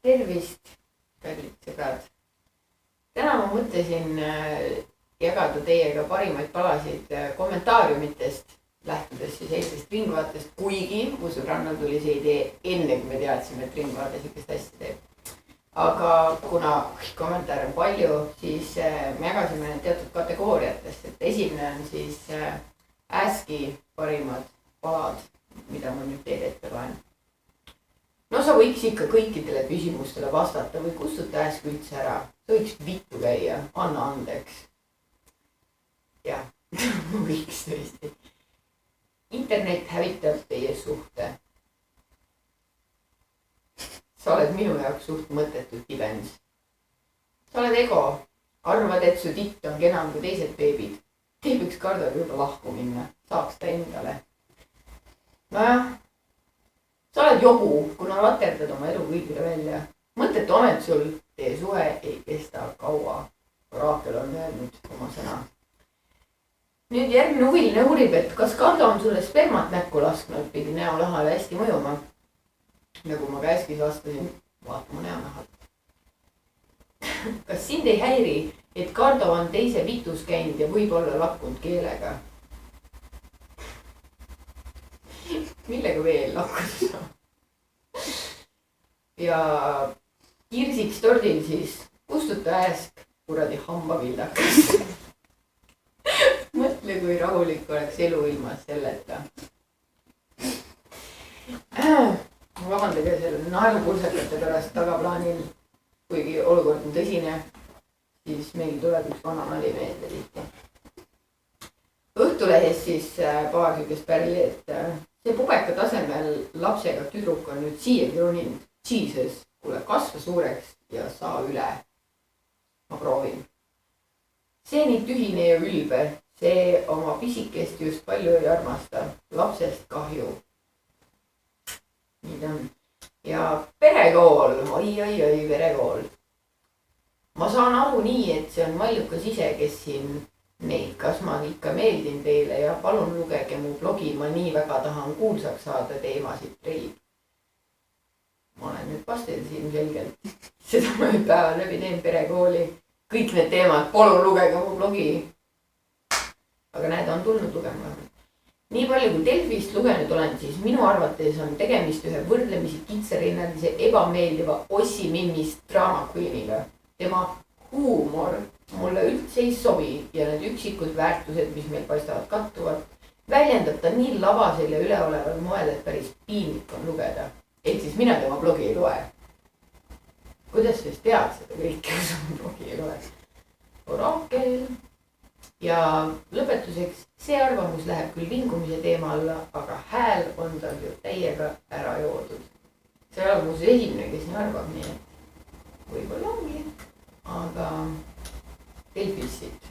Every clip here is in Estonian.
Tervist, kallid sõbrad. Täna ma mõtlesin jagada teiega parimaid palasid kommentaariumitest, lähtudes siis eilsest Ringvaatest, kuigi mu sõbrannal tuli see idee enne, kui me teadsime, et Ringvaade sihukest asja teeb. Aga kuna kommentaare on palju, siis me jagasime need teatud kategooriatest, et esimene on siis Aski parimad palad, mida ma nüüd teile ette loen. No sa võiks ikka kõikidele küsimustele vastata või kustuta Ask üldse ära. Sa võiks vittu käia, anna andeks. Jah, ma võiks tõesti. Internet hävitab teie suhte. Sa oled minu jaoks suht mõttetud kibens. Sa oled ego. Arvad, et su titt on kenam kui teised beebid. Teeb üks kardab juba lahku minna. Saaks ta endale. Nojah. Sa oled jobu, kuna laterdad oma elu kõigile välja. Mõttetu amet sul, teie suhe ei kesta kaua. Raakel on öelnud oma sõna. Nüüd järgmine huviline uurib, et kas Kardo on sulle spermat näkku lasknud, pidi näolahale hästi mõjuma. Nagu ma ka äskis vastasin, vaatama näonahalt. Kas sind ei häiri, et Kardo on teise vitus käinud ja võib olla lakkunud keelega? Millega veel lakkuda saab? Ja kirsiks tordil siis kustuta Ask kuradi hambavildakas. Mõtle, kui rahulik oleks elu ilma selleta. Vabandage selle naerupulsekate pärast tagaplaanil, kuigi olukord on tõsine, siis meil tuleb üks vana nali meelde tihti. Õhtulehes siis paar sükest pärli, et see pubeka tasemel lapsega tüdruk on nüüd siiagi roninud. Jesus, kuule kasva suureks ja saa üle. Ma proovin. See nii tühine ja ülbe, see oma pisikest just palju ei armasta. Lapsest kahju. Nii ta on. Ja perekool, oi, perekool. Ma saan aru nii, et see on Mallukas ise, kes siin neid, kas ma ikka meeldin teile ja palun lugege mu blogi, ma nii väga tahan kuulsaks saada teemasid treib. Ma olen nüüd pastel siin selgelt. Seda ma nüüd päeva läbi teen perekooli. Kõik need teemad, palun lugege mu blogi. Aga näed, on tulnud lugema. Nii palju kui Delfist lugenud olen, siis minu arvates on tegemist ühe võrdlemisi kitsarinnalise ebameeldiva Ossi Mimmist Drama Queeniga. Tema huumor mulle üldse ei sobi ja need üksikud väärtused, mis meil paistavad kattuvad, väljendab ta nii lavasel ja üleoleval moel, et päris piinlik on lugeda. Et siis mina tema blogi ei loe. Kuidas sa siis tead seda kõike, kui sa blogi ei loe? Raakel. Ja lõpetuseks, see arvamus läheb küll vingumise teema alla, aga hääl on tal ju täiega ära joodud. See arvamus esimene, kes nii arvab, nii et võib-olla ongi, aga Delfis siit.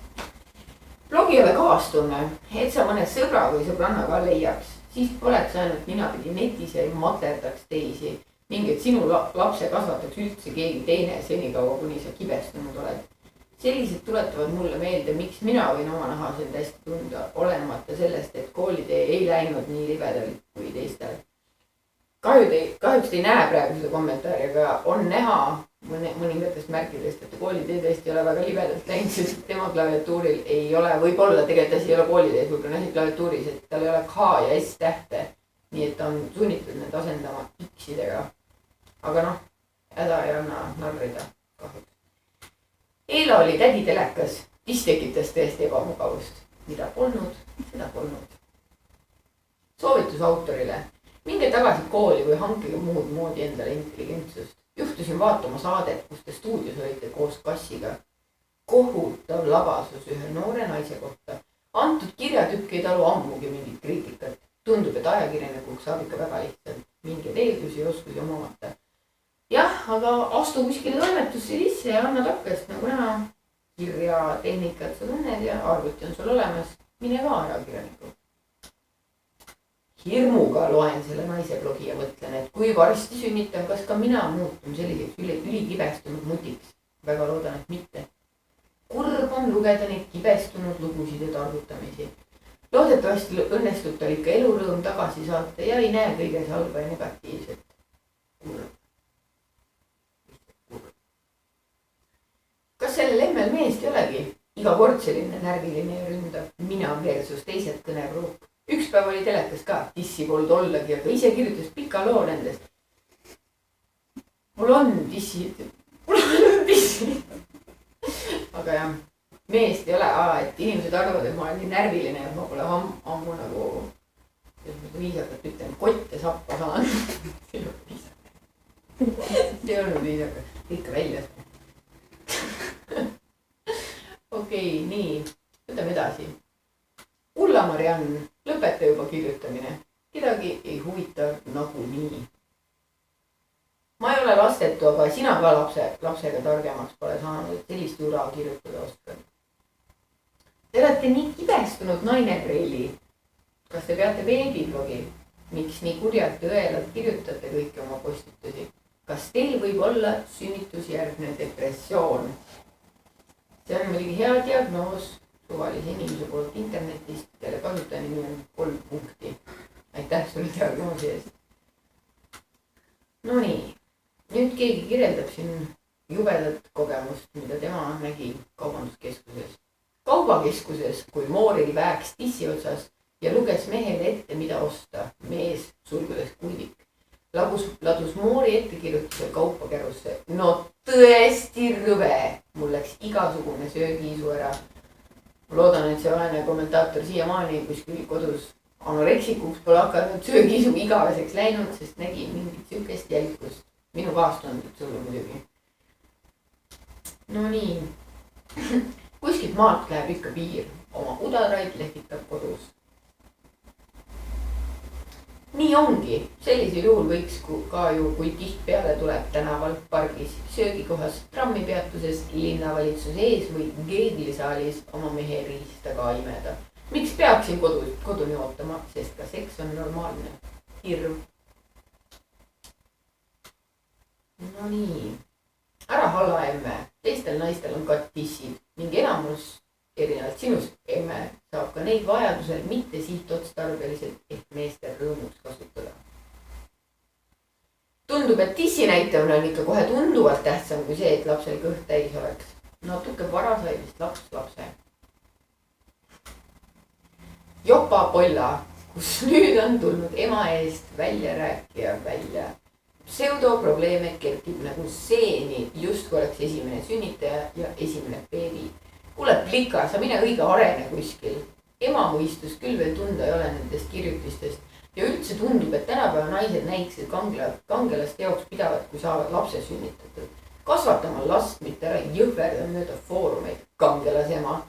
Blogi ole kaastunne, et sa mõne sõbra või sõbranna ka leiaks, siis poleks ainult ninapidi netis ja ei materdaks teisi ning et sinu lapse kasvataks üldse keegi teine senikaua, kuni sa kibestunud oled. Sellised tuletavad mulle meelde, miks mina võin oma nahas end hästi tunda, olenemata sellest, et koolitee ei läinud nii libedalt kui teistel. Kahjuks ei näe praegu seda kommentaari, aga on näha mõningatest märkidest, et koolitee tõesti ei ole väga libedalt läinud, sest tema klaviatuuril ei ole, võib-olla tegelikult asi ei ole koolitees, võib-olla on asi klaviatuuris, et tal ei ole K ja S tähte, nii et on sunnitud need asendama X-idega. Aga noh, häda ei anna narrida kahjuks. Eila oli tädi telekas, mis tekitas tõesti ebamugavust. Mida polnud, seda polnud. Soovitus autorile. Minge tagasi kooli või hankige muud moodi endale intelligentsust. Juhtusin vaatama saadet, kus te stuudios olite koos kassiga. Kohutav labasus ühe noore naise kohta. Antud kirjatükk ei talu ammugi mingit kriitikat. Tundub, et ajakirjanikuks saab ikka väga lihtsalt. Mingeid eeldusi ja oskusi omamata. Jah, aga astu kuskile toimetusse sisse ja anna takkast, nagu näha. Kirja tehnikat sa tunned ja arvuti on sul olemas. Mine ka ajakirjaniku. Hirmuga loen selle naise blogi ja mõtlen, et kui varsti sünnitan, kas ka mina muutun selliseks ülikibestunud mutiks. Väga loodan, et mitte. Kurb on lugeda neid kibestunud lugusid ja targutamisi. Loodetavasti õnnestub tal ikka elurõõm tagasi saata ja ei näe kõiges halba ja negatiivset. Kurb. Helmel meest ei olegi. Iga kord selline närviline ja ründav. Mina versus teised kõnepruuk. Üks päev oli telekas ka. Dissi polnud ollagi, aga ise kirjutas pika loo nendest. Mul on dissi. Aga jah, meest ei ole. Et inimesed arvavad, et ma olen nii närviline, et ma pole ammu nagu viisakalt ütlen, kotte sappa saan. See ei olnud viisakas. Ikka väljas. Okei, nii. Võtame edasi. Ulla Mariann, lõpeta juba kirjutamine. Kedagi ei huvita nagu nii. Ma ei ole lastetu, aga sina ka lapsega targemaks pole saanud, et sellist jura kirjutada oskad. Te olete nii kibestunud naine Preili. Kas te peate veebiblogi? Miks nii kurjalt ja õelalt kirjutate kõiki oma postitusi? Kas teil võib olla sünnitusjärgne depressioon? See on muidugi hea diagnoos suvalise inimese poolt internetist, kelle kasutajanimi on 3 punkti. Aitäh sulle diagnoosi eest. No nii, nüüd keegi kirjeldab siin jubedat kogemust, mida tema nägi kaubanduskeskuses. Kaubakeskuses, kui Mooril väeks tissi otsas ja luges mehele ette, mida osta. Mees sulgudes kuidik. Ladus Moori ettekirjutusel kaupakärusse. No tõesti rõve. Mul läks igasugune söögiisu ära. Ma loodan, et see vaene kommentaator siiamaani kuskil kodus anoreksikuks pole hakanud söögiisu igaveseks läinud, sest nägi mingit sükest jälgust. Minu kaastundud sulle muidugi. No nii. Kuskilt maalt läheb ikka piir. Oma udaraid lehvitab kodus. Nii ongi. Sellisel juhul võiks ka ju, kui tihtipeale tuleb tänaval, pargis, söögikohas, trammipeatuses, linnavalitsuse ees või keeglisaalis oma mehe riista ka imeda. Miks peaksin koduni ootama, sest ka seks on normaalne. Hirm. No nii. Ära hala emme. Teistel naistel on ka tissid ning enamus erinevalt sinust emme saab ka neid vajadusel mitte sihtotstarbeliselt ehk meestel rõõmuks kasutada. Tundub, et tissi näitamine on ikka kohe tunduvalt tähtsam kui see, et lapsel kõht täis oleks. Natuke vara sai vist lapse. Jopa Polla, kus nüüd on tulnud ema eest väljarääkija välja. Pseudoprobleeme kerkib nagu seeni, just kui oleks esimene sünnitaja ja esimene beebi. Kuule plika, sa mine õige arene kuskil. Ema mõistus küll veel tunda ei ole nendest kirjutistest ja üldse tundub, et tänapäeva naised näiksid kangelast jaoks pidavat, kui saavad lapse sünnitatud. Kasvatama last, mitte ära jõhverda mööda foorumeid. Kangelasema,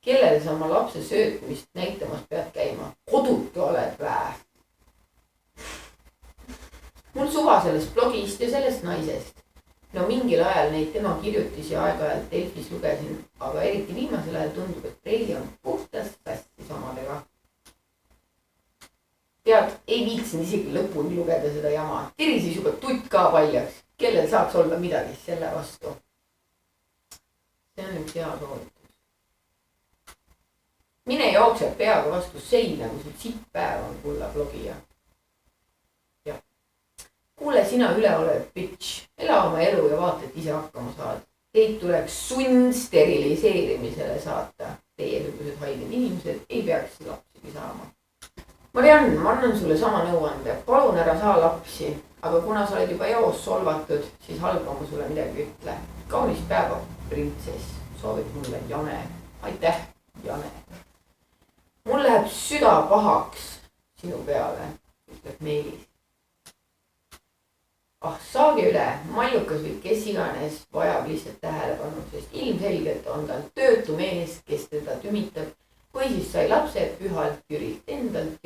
kellele sa oma lapse söötmist näitamas pead käima. Kodutu oled vää. Mul suva sellest blogist ja sellest naisest. No mingil ajal neid tema kirjutisi aeg-ajalt Delfis lugesin, aga eriti viimasel ajal tundub, et Preili on puhtast sassis omadega. Tead, ei viitsin isegi lõpuni lugeda seda jama. Tirisis juba tutt ka paljaks, kellel saaks olla midagi selle vastu. See on üks hea soovitus. Mine jookseb peaga vastu seina, kui sul sitt päev on kulla blogija. Kuule sina üleolev bitch, ela oma elu ja vaata, et ise hakkama saad. Teid tuleks sundsteriliseerimisele saata. Teiesugused haiged inimesed ei peaks lapsigi saama. Mariann, ma annan sulle sama nõuande. Palun ära saa lapsi, aga kuna sa oled juba eos solvatud, siis halba ma sulle midagi ütle. Kaunist päeva, printsess, soovib mulle Jane. Aitäh, Jane. Mul läheb süda pahaks sinu peale, ütleb Meelis. Ah, saage üle, mallukas või kes iganes vajab lihtsalt tähelepanu, sest ilmselgelt on tal töötu mees, kes teda tümitab, või siis sai lapse pühalt Jürilt endalt